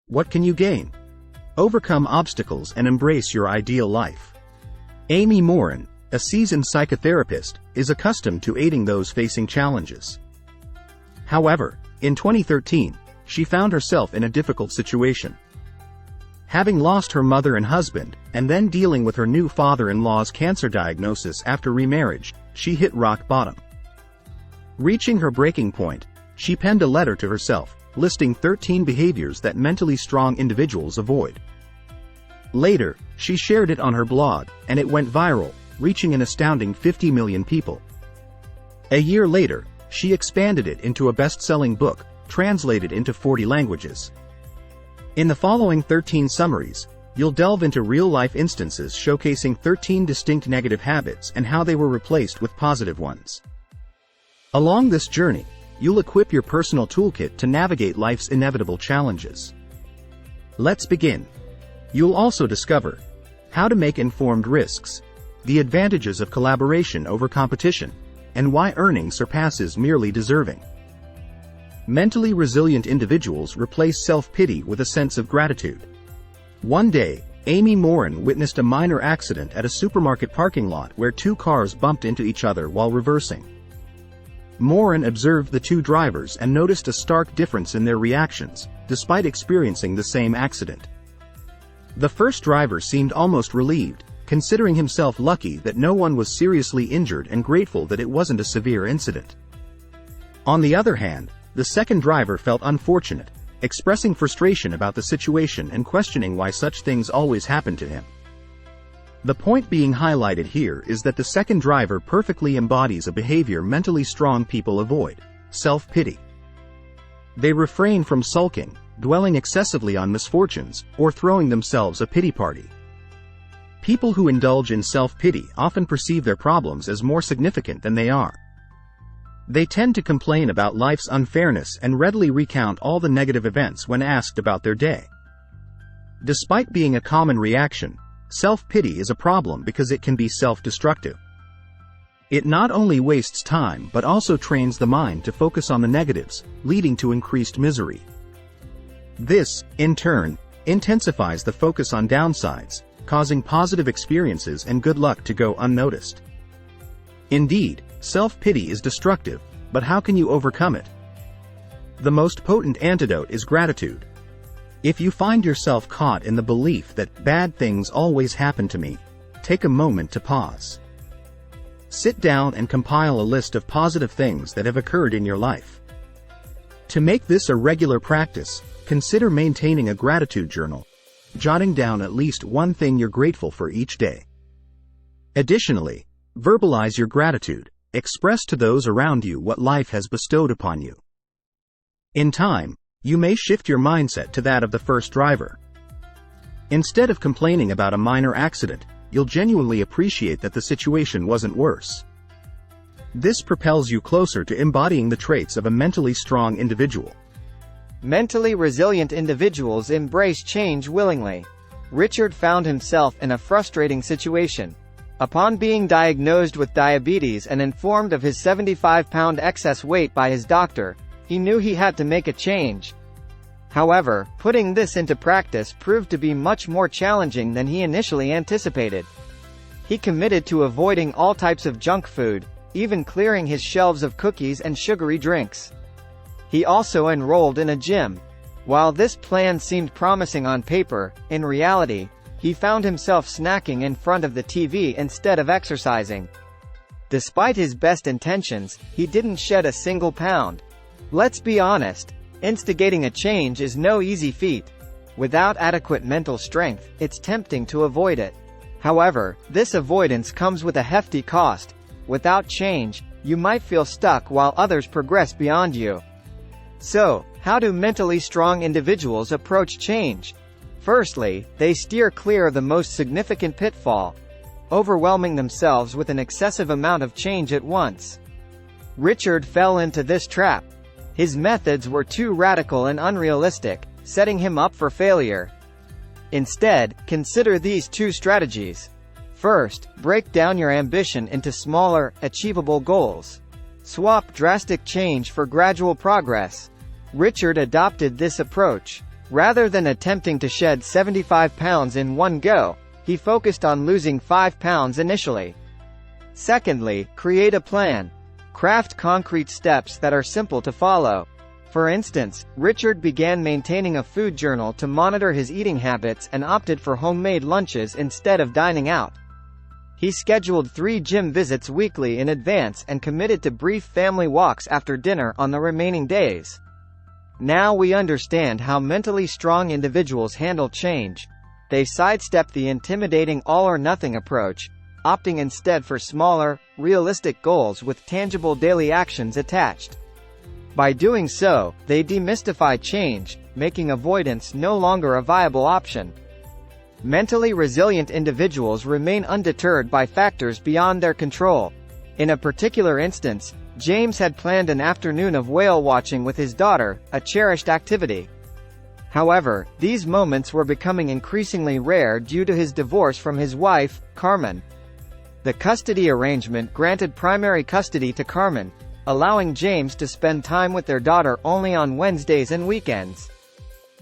What can you gain? Overcome obstacles and embrace your ideal life. Amy Morin, a seasoned psychotherapist, is accustomed to aiding those facing challenges. However, in 2013, she found herself in a difficult situation. Having lost her mother and husband, and then dealing with her new father-in-law's cancer diagnosis after remarriage, she hit rock bottom. Reaching her breaking point, she penned a letter to herself, listing 13 behaviors that mentally strong individuals avoid. Later, she shared it on her blog, and it went viral, reaching an astounding 50 million people. A year later, she expanded it into a best-selling book, translated into 40 languages. In the following 13 summaries, you'll delve into real-life instances showcasing 13 distinct negative habits and how they were replaced with positive ones. Along this journey, you'll equip your personal toolkit to navigate life's inevitable challenges. Let's begin. You'll also discover how to make informed risks, the advantages of collaboration over competition, and why earning surpasses merely deserving. Mentally resilient individuals replace self-pity with a sense of gratitude. One day, Amy Morin witnessed a minor accident at a supermarket parking lot where two cars bumped into each other while reversing. Morin observed the two drivers and noticed a stark difference in their reactions, despite experiencing the same accident. The first driver seemed almost relieved, considering himself lucky that no one was seriously injured and grateful that it wasn't a severe incident. On the other hand, the second driver felt unfortunate, expressing frustration about the situation and questioning why such things always happen to him. The point being highlighted here is that the second driver perfectly embodies a behavior mentally strong people avoid: self-pity. They refrain from sulking, dwelling excessively on misfortunes, or throwing themselves a pity party. People who indulge in self-pity often perceive their problems as more significant than they are. They tend to complain about life's unfairness and readily recount all the negative events when asked about their day. Despite being a common reaction, self-pity is a problem because it can be self-destructive. It not only wastes time but also trains the mind to focus on the negatives, leading to increased misery. This, in turn, intensifies the focus on downsides, causing positive experiences and good luck to go unnoticed. Indeed, self-pity is destructive, but how can you overcome it? The most potent antidote is gratitude. If you find yourself caught in the belief that bad things always happen to me, take a moment to pause. Sit down and compile a list of positive things that have occurred in your life. To make this a regular practice, consider maintaining a gratitude journal, jotting down at least one thing you're grateful for each day. Additionally, verbalize your gratitude. Express to those around you what life has bestowed upon you. In time, you may shift your mindset to that of the first driver. Instead of complaining about a minor accident, you'll genuinely appreciate that the situation wasn't worse. This propels you closer to embodying the traits of a mentally strong individual. Mentally resilient individuals embrace change willingly. Richard found himself in a frustrating situation. Upon being diagnosed with diabetes and informed of his 75-pound excess weight by his doctor, he knew he had to make a change. However, putting this into practice proved to be much more challenging than he initially anticipated. He committed to avoiding all types of junk food, even clearing his shelves of cookies and sugary drinks. He also enrolled in a gym. While this plan seemed promising on paper, in reality, he found himself snacking in front of the TV instead of exercising. Despite his best intentions, he didn't shed a single pound. Let's be honest, instigating a change is no easy feat. Without adequate mental strength, it's tempting to avoid it. However, this avoidance comes with a hefty cost. Without change, you might feel stuck while others progress beyond you. So, how do mentally strong individuals approach change? Firstly, they steer clear of the most significant pitfall: overwhelming themselves with an excessive amount of change at once. Richard fell into this trap. His methods were too radical and unrealistic, setting him up for failure. Instead, consider these two strategies. First, break down your ambition into smaller, achievable goals. Swap drastic change for gradual progress. Richard adopted this approach. Rather than attempting to shed 75 pounds in one go, he focused on losing 5 pounds initially. Secondly, create a plan. Craft concrete steps that are simple to follow. For instance, Richard began maintaining a food journal to monitor his eating habits and opted for homemade lunches instead of dining out. He scheduled 3 gym visits weekly in advance and committed to brief family walks after dinner on the remaining days. Now we understand how mentally strong individuals handle change. They sidestep the intimidating all-or-nothing approach, opting instead for smaller, realistic goals with tangible daily actions attached. By doing so, they demystify change, making avoidance no longer a viable option. Mentally resilient individuals remain undeterred by factors beyond their control. In a particular instance, James had planned an afternoon of whale watching with his daughter, a cherished activity. However, these moments were becoming increasingly rare due to his divorce from his wife, Carmen. The custody arrangement granted primary custody to Carmen, allowing James to spend time with their daughter only on Wednesdays and weekends.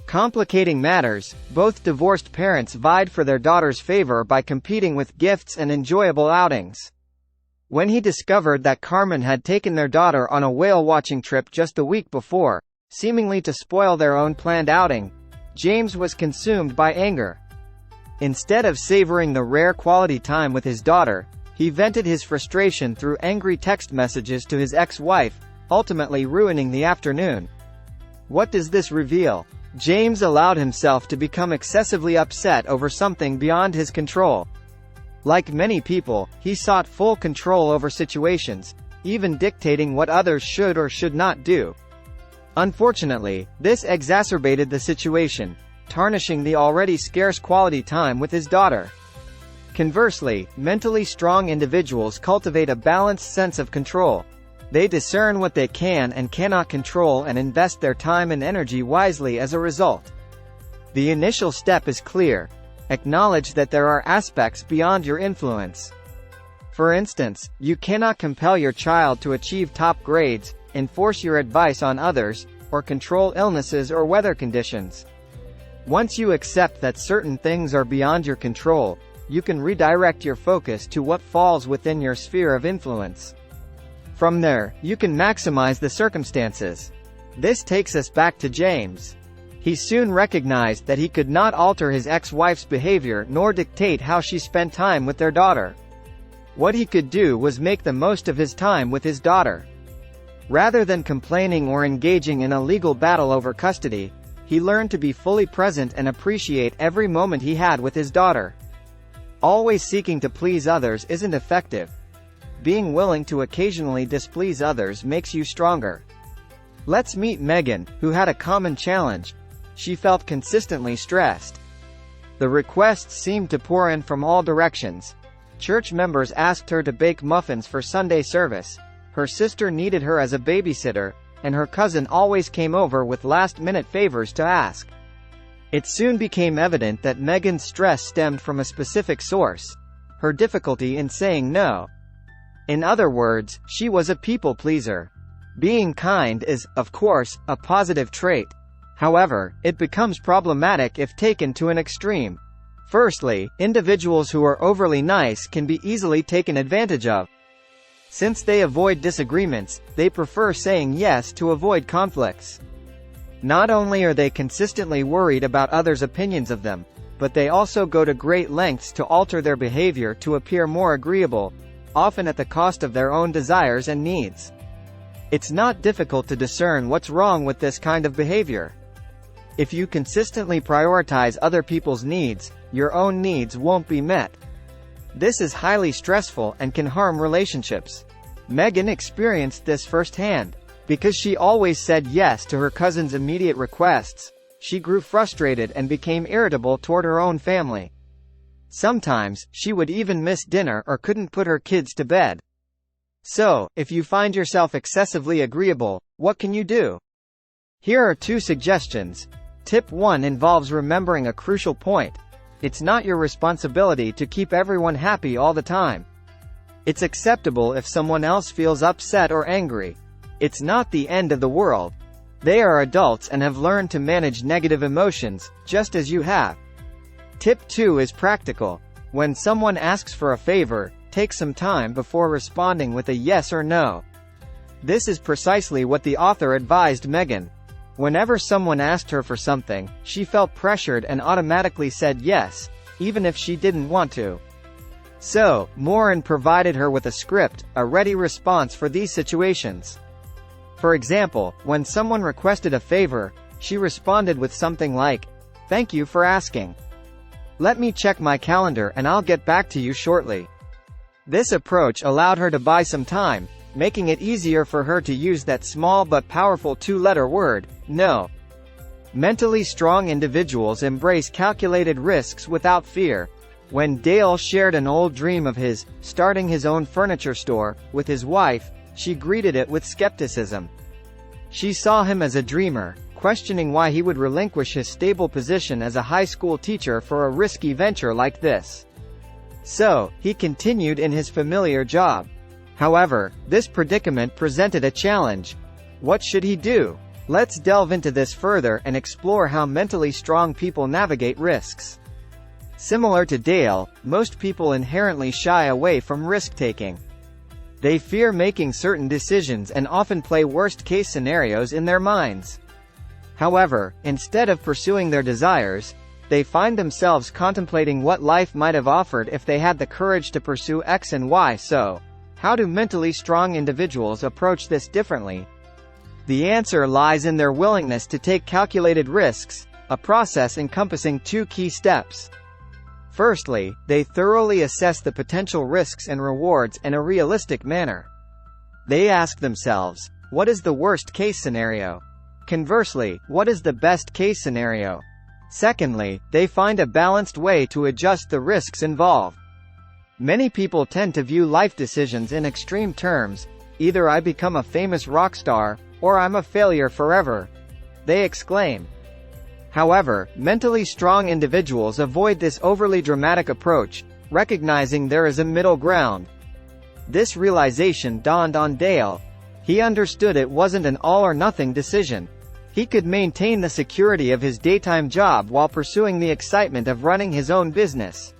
Complicating matters, both divorced parents vied for their daughter's favor by competing with gifts and enjoyable outings. When he discovered that Carmen had taken their daughter on a whale-watching trip just a week before, seemingly to spoil their own planned outing, James was consumed by anger. Instead of savoring the rare quality time with his daughter, he vented his frustration through angry text messages to his ex-wife, ultimately ruining the afternoon. What does this reveal? James allowed himself to become excessively upset over something beyond his control. Like many people, he sought full control over situations, even dictating what others should or should not do. Unfortunately, this exacerbated the situation, tarnishing the already scarce quality time with his daughter. Conversely, mentally strong individuals cultivate a balanced sense of control. They discern what they can and cannot control and invest their time and energy wisely as a result. The initial step is clear. Acknowledge that there are aspects beyond your influence. For instance, you cannot compel your child to achieve top grades, enforce your advice on others, or control illnesses or weather conditions. Once you accept that certain things are beyond your control, you can redirect your focus to what falls within your sphere of influence. From there, you can maximize the circumstances. This takes us back to James. He soon recognized that he could not alter his ex-wife's behavior nor dictate how she spent time with their daughter. What he could do was make the most of his time with his daughter. Rather than complaining or engaging in a legal battle over custody, he learned to be fully present and appreciate every moment he had with his daughter. Always seeking to please others isn't effective. Being willing to occasionally displease others makes you stronger. Let's meet Megan, who had a common challenge. She felt consistently stressed. The requests seemed to pour in from all directions. Church members asked her to bake muffins for Sunday service. Her sister needed her as a babysitter, and her cousin always came over with last-minute favors to ask. It soon became evident that Megan's stress stemmed from a specific source: her difficulty in saying no. In other words, she was a people pleaser. Being kind is, of course, a positive trait. However, it becomes problematic if taken to an extreme. Firstly, individuals who are overly nice can be easily taken advantage of. Since they avoid disagreements, they prefer saying yes to avoid conflicts. Not only are they consistently worried about others' opinions of them, but they also go to great lengths to alter their behavior to appear more agreeable, often at the cost of their own desires and needs. It's not difficult to discern what's wrong with this kind of behavior. If you consistently prioritize other people's needs, your own needs won't be met. This is highly stressful and can harm relationships. Megan experienced this firsthand. Because she always said yes to her cousin's immediate requests, she grew frustrated and became irritable toward her own family. Sometimes, she would even miss dinner or couldn't put her kids to bed. So, if you find yourself excessively agreeable, what can you do? Here are 2 suggestions. Tip 1 involves remembering a crucial point. It's not your responsibility to keep everyone happy all the time. It's acceptable if someone else feels upset or angry. It's not the end of the world. They are adults and have learned to manage negative emotions, just as you have. Tip 2 is practical. When someone asks for a favor, take some time before responding with a yes or no. This is precisely what the author advised Megan. Whenever someone asked her for something, she felt pressured and automatically said yes, even if she didn't want to. So, Morin provided her with a script, a ready response for these situations. For example, when someone requested a favor, she responded with something like, "Thank you for asking. Let me check my calendar and I'll get back to you shortly." This approach allowed her to buy some time, making it easier for her to use that small but powerful two-letter word, no. Mentally strong individuals embrace calculated risks without fear. When Dale shared an old dream of his, starting his own furniture store, with his wife, she greeted it with skepticism. She saw him as a dreamer, questioning why he would relinquish his stable position as a high school teacher for a risky venture like this. So, he continued in his familiar job. However, this predicament presented a challenge. What should he do? Let's delve into this further and explore how mentally strong people navigate risks. Similar to Dale, most people inherently shy away from risk-taking. They fear making certain decisions and often play worst-case scenarios in their minds. However, instead of pursuing their desires, they find themselves contemplating what life might have offered if they had the courage to pursue X and Y. So, how do mentally strong individuals approach this differently? The answer lies in their willingness to take calculated risks, a process encompassing two key steps. Firstly, they thoroughly assess the potential risks and rewards in a realistic manner. They ask themselves, what is the worst-case scenario? Conversely, what is the best-case scenario? Secondly, they find a balanced way to adjust the risks involved. Many people tend to view life decisions in extreme terms: either I become a famous rock star, or I'm a failure forever, they exclaim. However, mentally strong individuals avoid this overly dramatic approach, recognizing there is a middle ground. This realization dawned on Dale. He understood it wasn't an all-or-nothing decision. He could maintain the security of his daytime job while pursuing the excitement of running his own business.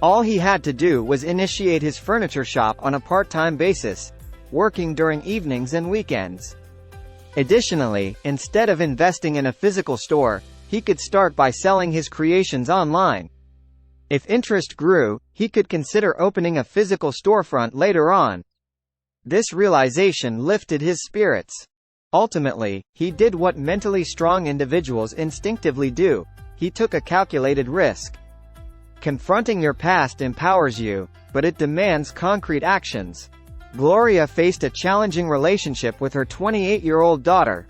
All he had to do was initiate his furniture shop on a part-time basis, working during evenings and weekends. Additionally, instead of investing in a physical store, he could start by selling his creations online. If interest grew, he could consider opening a physical storefront later on. This realization lifted his spirits. Ultimately, he did what mentally strong individuals instinctively do: he took a calculated risk. Confronting your past empowers you, but it demands concrete actions. Gloria faced a challenging relationship with her 28-year-old daughter.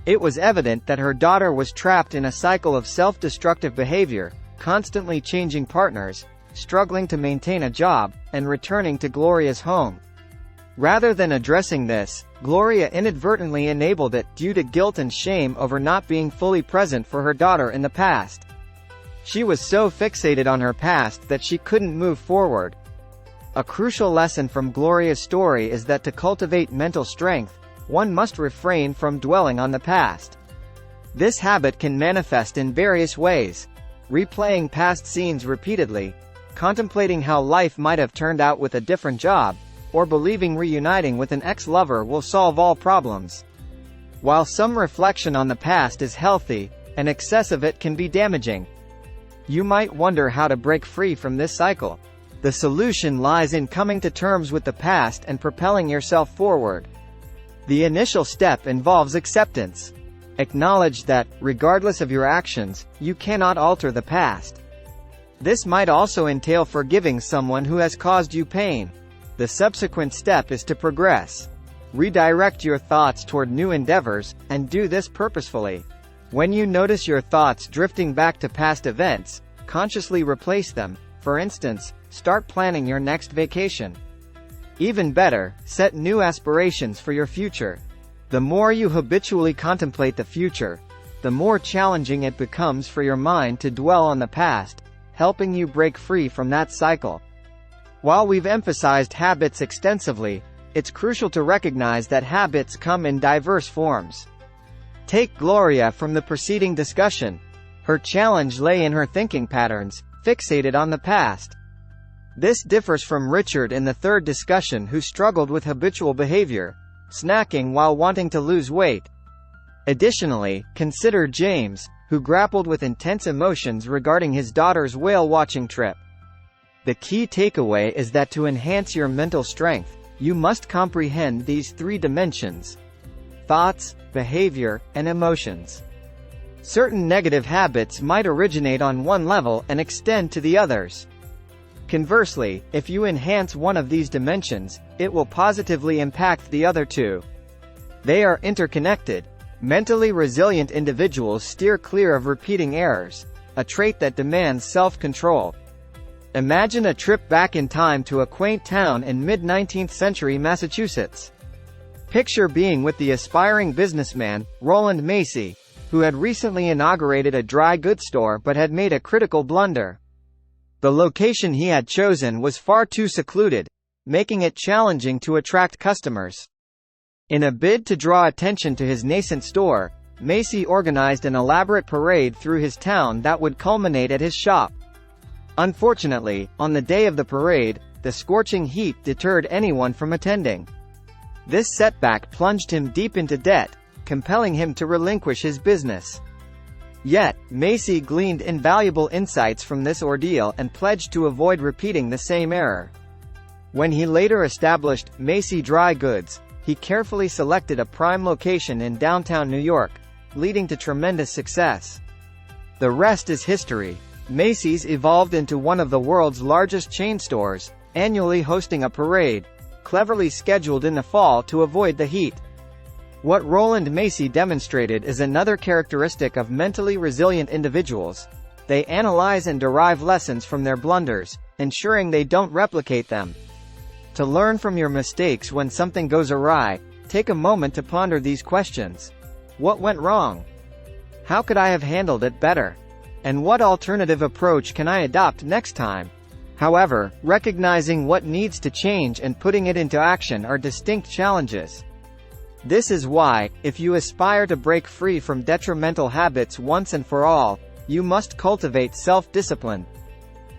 It was evident that her daughter was trapped in a cycle of self-destructive behavior, constantly changing partners, struggling to maintain a job, and returning to Gloria's home. Rather than addressing this, Gloria inadvertently enabled it, due to guilt and shame over not being fully present for her daughter in the past. She was so fixated on her past that she couldn't move forward. A crucial lesson from Gloria's story is that to cultivate mental strength, one must refrain from dwelling on the past. This habit can manifest in various ways: replaying past scenes repeatedly, contemplating how life might have turned out with a different job, or believing reuniting with an ex-lover will solve all problems. While some reflection on the past is healthy, an excess of it can be damaging. You might wonder how to break free from this cycle. The solution lies in coming to terms with the past and propelling yourself forward. The initial step involves acceptance. Acknowledge that, regardless of your actions, you cannot alter the past. This might also entail forgiving someone who has caused you pain. The subsequent step is to progress. Redirect your thoughts toward new endeavors, and do this purposefully. When you notice your thoughts drifting back to past events, consciously replace them. For instance, start planning your next vacation. Even better, set new aspirations for your future. The more you habitually contemplate the future, the more challenging it becomes for your mind to dwell on the past, helping you break free from that cycle. While we've emphasized habits extensively, it's crucial to recognize that habits come in diverse forms. Take Gloria from the preceding discussion. Her challenge lay in her thinking patterns, fixated on the past. This differs from Richard in the third discussion, who struggled with habitual behavior, snacking while wanting to lose weight. Additionally, consider James, who grappled with intense emotions regarding his daughter's whale-watching trip. The key takeaway is that to enhance your mental strength, you must comprehend these three dimensions: thoughts, behavior, and emotions. Certain negative habits might originate on one level and extend to the others. Conversely, if you enhance one of these dimensions, it will positively impact the other two. They are interconnected. Mentally resilient individuals steer clear of repeating errors, a trait that demands self-control. Imagine a trip back in time to a quaint town in mid-19th century Massachusetts. Picture being with the aspiring businessman, Roland Macy, who had recently inaugurated a dry goods store but had made a critical blunder. The location he had chosen was far too secluded, making it challenging to attract customers. In a bid to draw attention to his nascent store, Macy organized an elaborate parade through his town that would culminate at his shop. Unfortunately, on the day of the parade, the scorching heat deterred anyone from attending. This setback plunged him deep into debt, compelling him to relinquish his business. Yet, Macy gleaned invaluable insights from this ordeal and pledged to avoid repeating the same error. When he later established Macy Dry Goods, he carefully selected a prime location in downtown New York, leading to tremendous success. The rest is history. Macy's evolved into one of the world's largest chain stores, annually hosting a parade, cleverly scheduled in the fall to avoid the heat. What Roland Macy demonstrated is another characteristic of mentally resilient individuals. They analyze and derive lessons from their blunders, ensuring they don't replicate them. To learn from your mistakes when something goes awry, take a moment to ponder these questions. What went wrong? How could I have handled it better? And what alternative approach can I adopt next time? However, recognizing what needs to change and putting it into action are distinct challenges. This is why, if you aspire to break free from detrimental habits once and for all, you must cultivate self-discipline.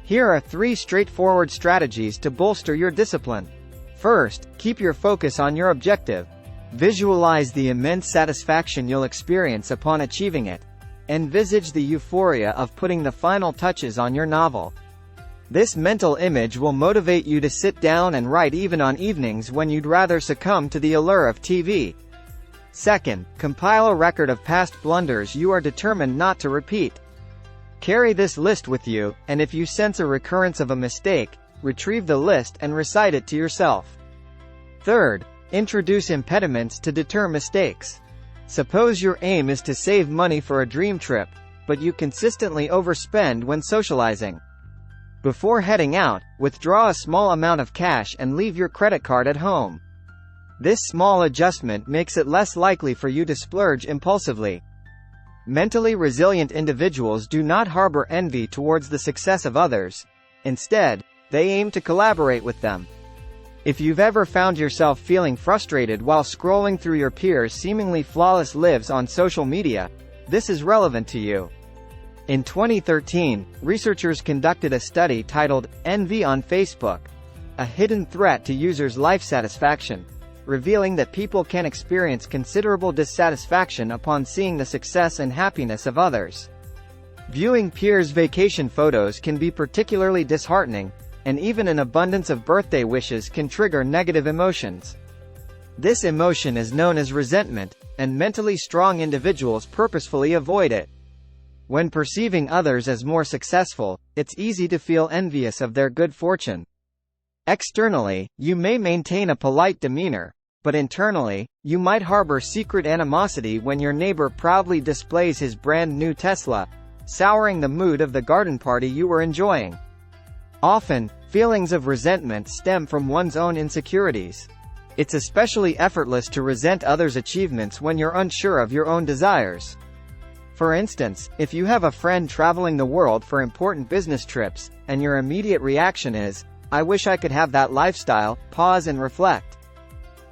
Here are 3 straightforward strategies to bolster your discipline. First, keep your focus on your objective. Visualize the immense satisfaction you'll experience upon achieving it. Envisage the euphoria of putting the final touches on your novel. This mental image will motivate you to sit down and write even on evenings when you'd rather succumb to the allure of TV. Second, compile a record of past blunders you are determined not to repeat. Carry this list with you, and if you sense a recurrence of a mistake, retrieve the list and recite it to yourself. Third, introduce impediments to deter mistakes. Suppose your aim is to save money for a dream trip, but you consistently overspend when socializing. Before heading out, withdraw a small amount of cash and leave your credit card at home. This small adjustment makes it less likely for you to splurge impulsively. Mentally resilient individuals do not harbor envy towards the success of others. Instead, they aim to collaborate with them. If you've ever found yourself feeling frustrated while scrolling through your peers' seemingly flawless lives on social media, this is relevant to you. In 2013, researchers conducted a study titled, "Envy on Facebook: A Hidden Threat to Users' Life Satisfaction," revealing that people can experience considerable dissatisfaction upon seeing the success and happiness of others. Viewing peers' vacation photos can be particularly disheartening, and even an abundance of birthday wishes can trigger negative emotions. This emotion is known as resentment, and mentally strong individuals purposefully avoid it. When perceiving others as more successful, it's easy to feel envious of their good fortune. Externally, you may maintain a polite demeanor, but internally, you might harbor secret animosity when your neighbor proudly displays his brand new Tesla, souring the mood of the garden party you were enjoying. Often, feelings of resentment stem from one's own insecurities. It's especially effortless to resent others' achievements when you're unsure of your own desires. For instance, if you have a friend traveling the world for important business trips, and your immediate reaction is, "I wish I could have that lifestyle," pause and reflect.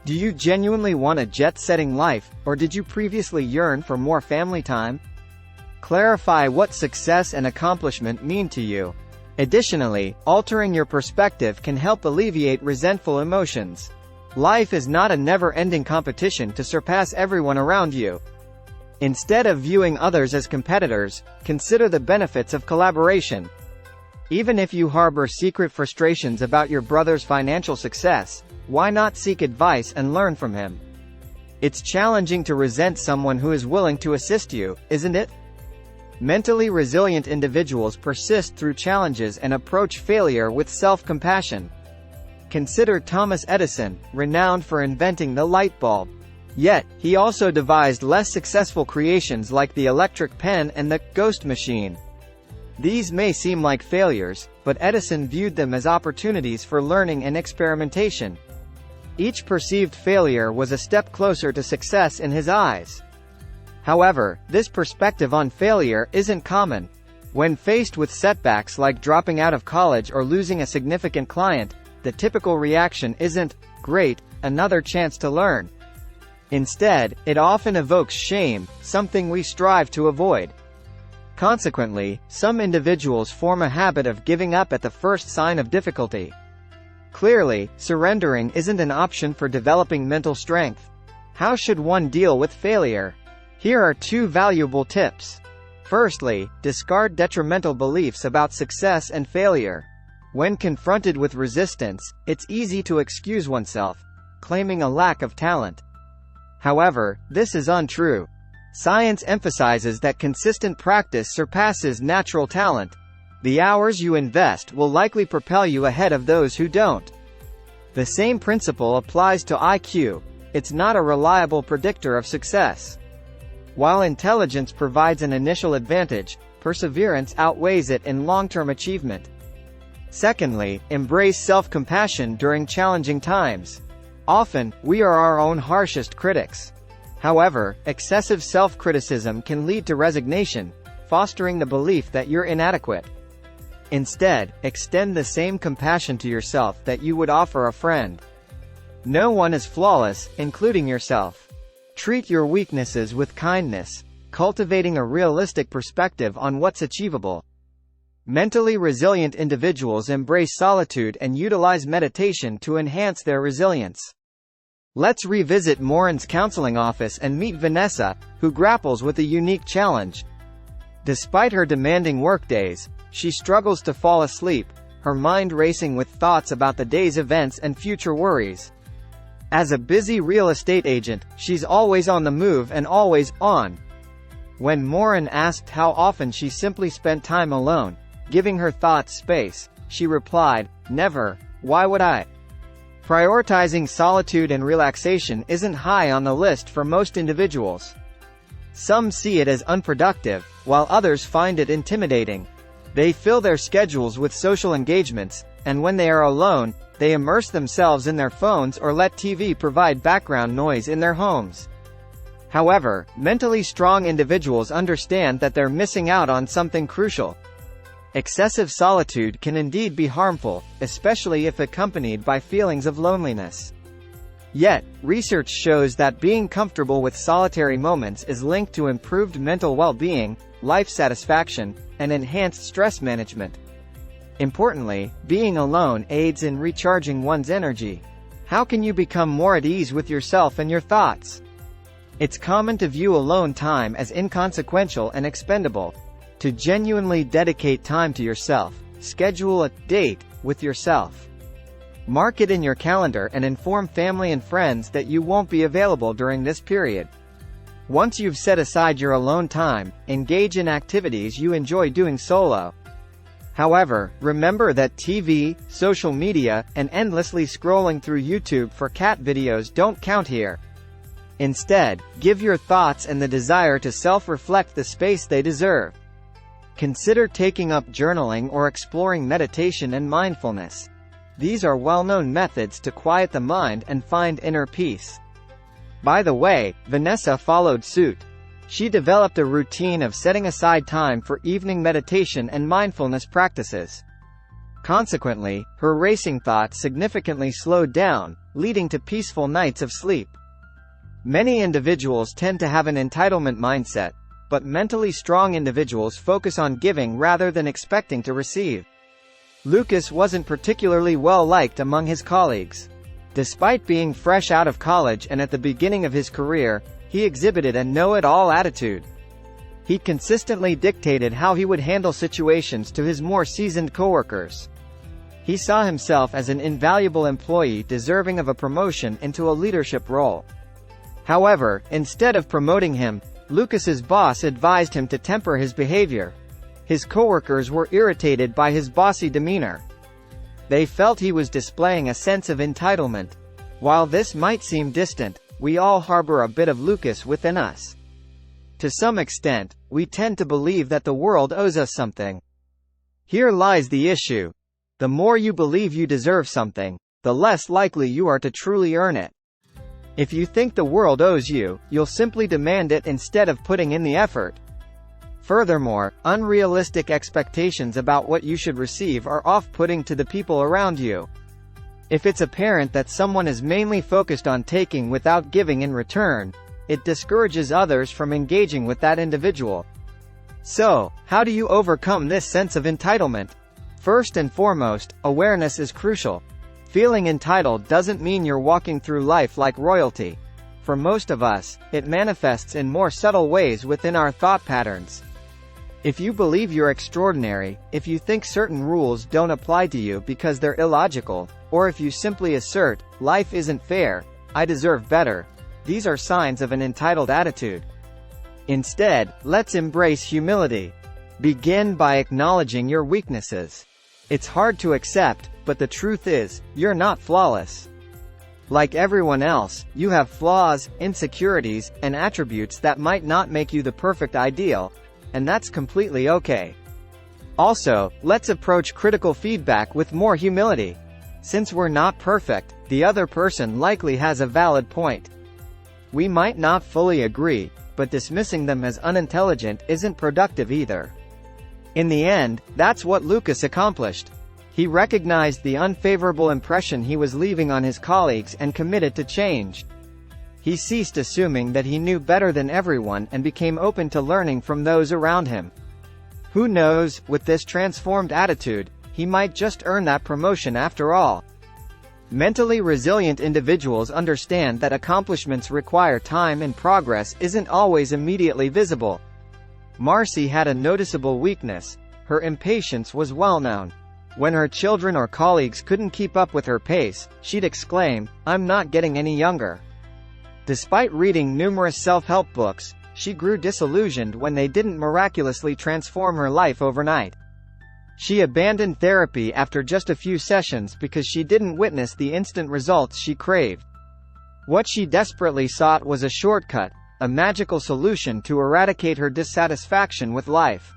Do you genuinely want a jet-setting life, or did you previously yearn for more family time? Clarify what success and accomplishment mean to you. Additionally, altering your perspective can help alleviate resentful emotions. Life is not a never-ending competition to surpass everyone around you. Instead of viewing others as competitors, consider the benefits of collaboration. Even if you harbor secret frustrations about your brother's financial success, why not seek advice and learn from him? It's challenging to resent someone who is willing to assist you, isn't it? Mentally resilient individuals persist through challenges and approach failure with self-compassion. Consider Thomas Edison, renowned for inventing the light bulb. Yet, he also devised less successful creations like the electric pen and the ghost machine. These may seem like failures, but Edison viewed them as opportunities for learning and experimentation. Each perceived failure was a step closer to success in his eyes. However, this perspective on failure isn't common. When faced with setbacks like dropping out of college or losing a significant client, the typical reaction isn't, "Great, another chance to learn." Instead, it often evokes shame, something we strive to avoid. Consequently, some individuals form a habit of giving up at the first sign of difficulty. Clearly, surrendering isn't an option for developing mental strength. How should one deal with failure? Here are 2 valuable tips. Firstly, discard detrimental beliefs about success and failure. When confronted with resistance, it's easy to excuse oneself, claiming a lack of talent. However, this is untrue. Science emphasizes that consistent practice surpasses natural talent. The hours you invest will likely propel you ahead of those who don't. The same principle applies to IQ. It's not a reliable predictor of success. While intelligence provides an initial advantage, perseverance outweighs it in long-term achievement. Secondly, embrace self-compassion during challenging times. Often, we are our own harshest critics. However, excessive self-criticism can lead to resignation, fostering the belief that you're inadequate. Instead, extend the same compassion to yourself that you would offer a friend. No one is flawless, including yourself. Treat your weaknesses with kindness, cultivating a realistic perspective on what's achievable. Mentally resilient individuals embrace solitude and utilize meditation to enhance their resilience. Let's revisit Morin's counseling office and meet Vanessa, who grapples with a unique challenge. Despite her demanding workdays, she struggles to fall asleep, her mind racing with thoughts about the day's events and future worries. As a busy real estate agent, she's always on the move and always on. When Morin asked how often she simply spent time alone, giving her thoughts space, she replied, "Never. Why would I?" Prioritizing solitude and relaxation isn't high on the list for most individuals. Some see it as unproductive, while others find it intimidating. They fill their schedules with social engagements, and when they are alone, they immerse themselves in their phones or let TV provide background noise in their homes. However, mentally strong individuals understand that they're missing out on something crucial. Excessive solitude can indeed be harmful, especially if accompanied by feelings of loneliness. Yet, research shows that being comfortable with solitary moments is linked to improved mental well-being, life satisfaction, and enhanced stress management. Importantly, being alone aids in recharging one's energy. How can you become more at ease with yourself and your thoughts? It's common to view alone time as inconsequential and expendable. To genuinely dedicate time to yourself, schedule a date with yourself. Mark it in your calendar and inform family and friends that you won't be available during this period. Once you've set aside your alone time, engage in activities you enjoy doing solo. However, remember that TV, social media, and endlessly scrolling through YouTube for cat videos don't count here. Instead, give your thoughts and the desire to self-reflect the space they deserve. Consider taking up journaling or exploring meditation and mindfulness. These are well-known methods to quiet the mind and find inner peace. By the way, Vanessa followed suit. She developed a routine of setting aside time for evening meditation and mindfulness practices. Consequently, her racing thoughts significantly slowed down, leading to peaceful nights of sleep. Many individuals tend to have an entitlement mindset, but mentally strong individuals focus on giving rather than expecting to receive. Lucas wasn't particularly well liked among his colleagues. Despite being fresh out of college and at the beginning of his career, he exhibited a know-it-all attitude. He consistently dictated how he would handle situations to his more seasoned coworkers. He saw himself as an invaluable employee deserving of a promotion into a leadership role. However, instead of promoting him, Lucas's boss advised him to temper his behavior. His coworkers were irritated by his bossy demeanor. They felt he was displaying a sense of entitlement. While this might seem distant, we all harbor a bit of Lucas within us. To some extent, we tend to believe that the world owes us something. Here lies the issue. The more you believe you deserve something, the less likely you are to truly earn it. If you think the world owes you, you'll simply demand it instead of putting in the effort. Furthermore, unrealistic expectations about what you should receive are off-putting to the people around you. If it's apparent that someone is mainly focused on taking without giving in return, it discourages others from engaging with that individual. So, how do you overcome this sense of entitlement? First and foremost, awareness is crucial. Feeling entitled doesn't mean you're walking through life like royalty. For most of us, it manifests in more subtle ways within our thought patterns. If you believe you're extraordinary, if you think certain rules don't apply to you because they're illogical, or if you simply assert, "Life isn't fair, I deserve better," these are signs of an entitled attitude. Instead, let's embrace humility. Begin by acknowledging your weaknesses. It's hard to accept, but the truth is, you're not flawless. Like everyone else, you have flaws, insecurities, and attributes that might not make you the perfect ideal, and that's completely okay. Also, let's approach critical feedback with more humility. Since we're not perfect, the other person likely has a valid point. We might not fully agree, but dismissing them as unintelligent isn't productive either. In the end, that's what Lucas accomplished. He recognized the unfavorable impression he was leaving on his colleagues and committed to change. He ceased assuming that he knew better than everyone and became open to learning from those around him. Who knows, with this transformed attitude, he might just earn that promotion after all. Mentally resilient individuals understand that accomplishments require time and progress isn't always immediately visible. Marcy had a noticeable weakness. Her impatience was well known. When her children or colleagues couldn't keep up with her pace, she'd exclaim, "I'm not getting any younger." Despite reading numerous self-help books, she grew disillusioned when they didn't miraculously transform her life overnight. She abandoned therapy after just a few sessions because she didn't witness the instant results she craved. What she desperately sought was a shortcut, a magical solution to eradicate her dissatisfaction with life.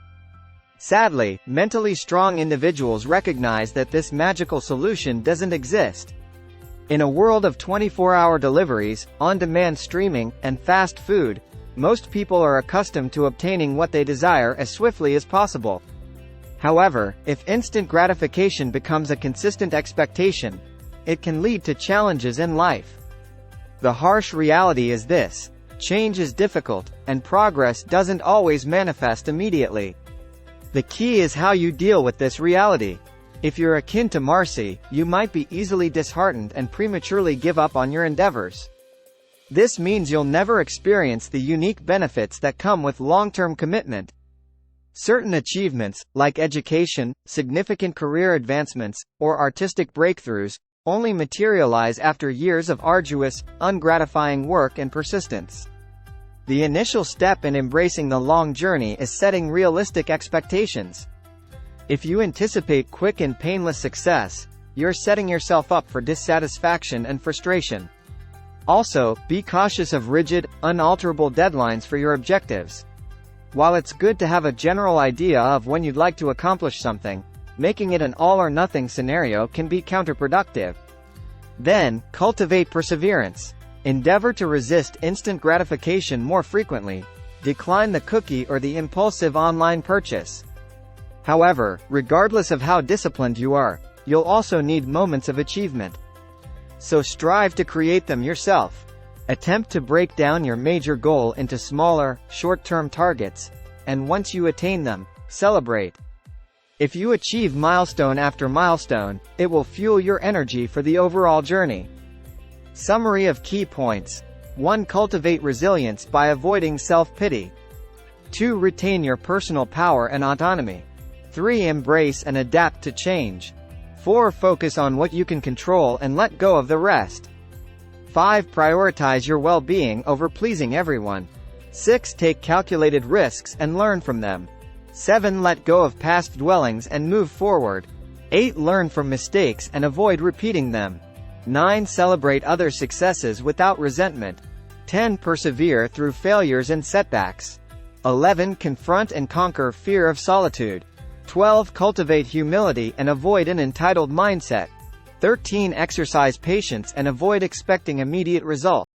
Sadly, mentally strong individuals recognize that this magical solution doesn't exist. In a world of 24-hour deliveries, on-demand streaming, and fast food, most people are accustomed to obtaining what they desire as swiftly as possible. However, if instant gratification becomes a consistent expectation, it can lead to challenges in life. The harsh reality is this: change is difficult, and progress doesn't always manifest immediately. The key is how you deal with this reality. If you're akin to Marcy, you might be easily disheartened and prematurely give up on your endeavors. This means you'll never experience the unique benefits that come with long-term commitment. Certain achievements, like education, significant career advancements, or artistic breakthroughs, only materialize after years of arduous, ungratifying work and persistence. The initial step in embracing the long journey is setting realistic expectations. If you anticipate quick and painless success, you're setting yourself up for dissatisfaction and frustration. Also, be cautious of rigid, unalterable deadlines for your objectives. While it's good to have a general idea of when you'd like to accomplish something, making it an all-or-nothing scenario can be counterproductive. Then, cultivate perseverance. Endeavor to resist instant gratification more frequently. Decline the cookie or the impulsive online purchase. However, regardless of how disciplined you are, you'll also need moments of achievement. So strive to create them yourself. Attempt to break down your major goal into smaller, short-term targets, and once you attain them, celebrate. If you achieve milestone after milestone, it will fuel your energy for the overall journey. Summary of key points. 1. Cultivate resilience by avoiding self-pity. 2. Retain your personal power and autonomy. 3. Embrace and adapt to change. 4. Focus on what you can control and let go of the rest. 5. Prioritize your well-being over pleasing everyone. 6. Take calculated risks and learn from them. 7. Let go of past dwellings and move forward. 8. Learn from mistakes and avoid repeating them. 9. Celebrate other successes without resentment. 10. Persevere through failures and setbacks. 11. Confront and conquer fear of solitude. 12. Cultivate humility and avoid an entitled mindset. 13. Exercise patience and avoid expecting immediate results.